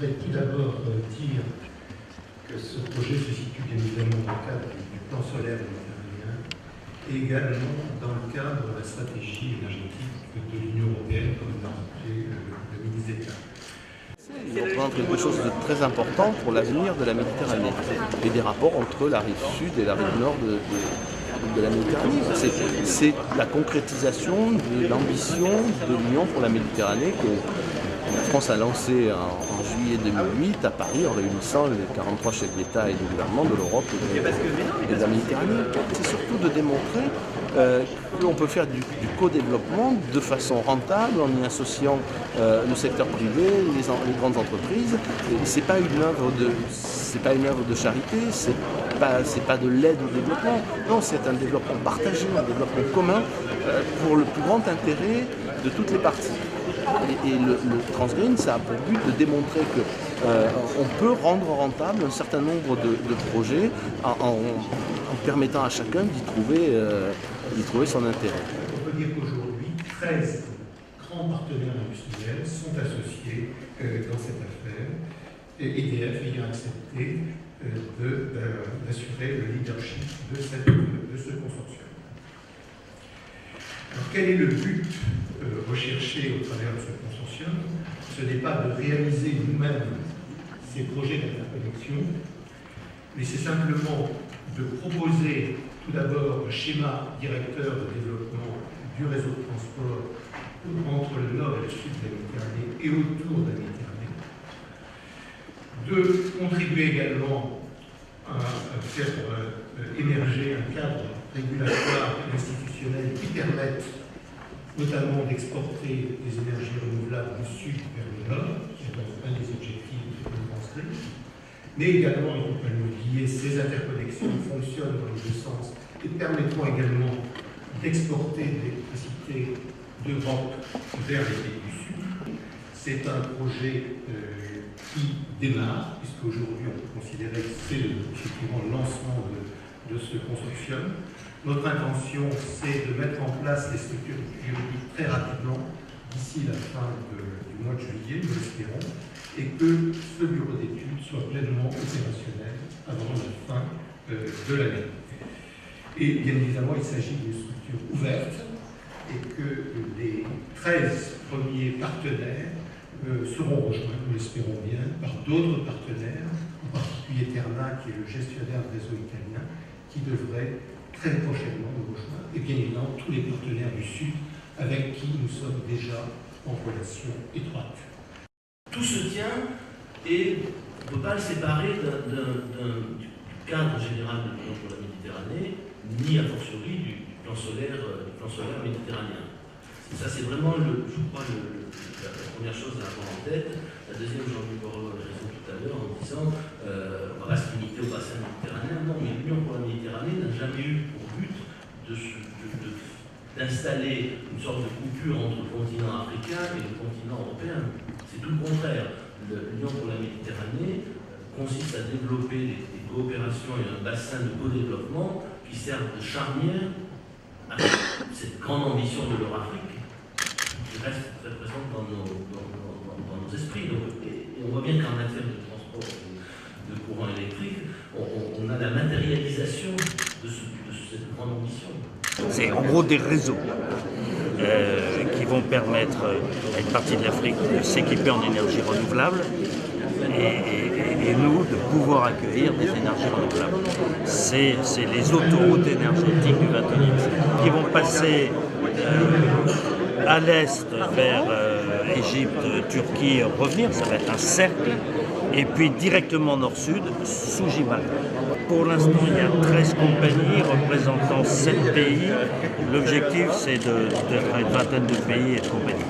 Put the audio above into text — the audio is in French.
voudrais tout d'abord dire que ce projet se situe bien évidemment dans le cadre du plan solaire méditerranéen et également dans le cadre de la stratégie énergétique de l'Union européenne, comme l'a rappelé le ministre d'État. Il représente quelque chose de très important pour l'avenir de la Méditerranée et des rapports entre la rive sud et la rive nord de la Méditerranée. C'est la concrétisation de l'ambition de l'Union pour la Méditerranée que la France a lancée en juillet 2008 à Paris en réunissant les 43 chefs d'État et de gouvernement de l'Europe et de la Méditerranée. C'est surtout de démontrer qu'on peut faire du co-développement de façon rentable en y associant le secteur privé, les grandes entreprises. Ce n'est pas une œuvre de charité, c'est pas de l'aide au développement. Non, c'est un développement partagé, un développement commun pour le plus grand intérêt de toutes les parties. Et le Transgreen, ça a pour but de démontrer qu'on peut rendre rentable un certain nombre de projets en permettant à chacun d'y trouver son intérêt. On peut dire qu'aujourd'hui, 13 grands partenaires industriels sont associés dans cette affaire, et EDF ayant accepté d'assurer le leadership de ce consortium. Alors, quel est le but recherché au travers de ce consortium? Ce n'est pas de réaliser nous-mêmes ces projets d'interconnexion, mais c'est simplement de proposer tout d'abord un schéma directeur de développement du réseau de transport entre le nord et le sud de la Méditerranée et autour de la Méditerranée, de contribuer également à faire émerger un cadre régulatoire et institutionnel qui permette notamment d'exporter des énergies renouvelables du sud vers le nord, qui est un des objectifs de Transgreen, mais également, il ne faut pas l'oublier, ces interconnexions fonctionnent dans les deux sens et permettront également d'exporter de l'électricité d'Europe vers les pays du sud. C'est un projet qui démarre, puisqu'aujourd'hui on peut considérer que c'est effectivement le lancement de ce consortium. Notre intention, c'est de mettre en place les structures juridiques très rapidement, d'ici la fin du mois de juillet, nous l'espérons, et que ce bureau d'études soit pleinement opérationnel avant la fin de l'année. Et bien évidemment, il s'agit d'une structure ouverte et que les 13 premiers partenaires seront rejoints, nous l'espérons bien, par d'autres partenaires, en particulier Terna, qui est le gestionnaire du réseau italien, qui devrait très prochainement nous rejoindre, et bien évidemment tous les partenaires du Sud avec qui nous sommes déjà en relation étroite. Tout se tient et on ne peut pas le séparer du cadre général de l'Union pour la Méditerranée, ni a fortiori du plan solaire méditerranéen. Ça, c'est vraiment, je crois, la première chose à avoir en tête. La deuxième, Jean-Luc Borloo avait raison tout à l'heure en disant on va pas se limiter au bassin méditerranéen. Non, mais l'Union pour la Méditerranée n'a jamais eu pour but d'installer une sorte de coupure entre le continent africain et le continent européen. C'est tout le contraire. L'Union pour la Méditerranée consiste à développer des coopérations et un bassin de co-développement qui servent de charnière à cette grande ambition de l'Eurafrique qui reste très présente dans nos esprits. Donc, et on voit bien qu'en matière de transport de courant électrique, on a la matérialisation de cette grande ambition. C'est en gros des réseaux qui vont permettre à une partie de l'Afrique de s'équiper en énergie renouvelable et nous de pouvoir accueillir des énergies renouvelables. C'est les autoroutes énergétiques du XXIe siècle qui vont passer à l'est vers Égypte, Turquie, revenir, ça va être un cercle, et puis directement nord-sud, sous Gibraltar. Pour l'instant, il y a 13 compagnies représentant 7 pays. L'objectif, c'est d'être à une vingtaine de pays et de compagnies.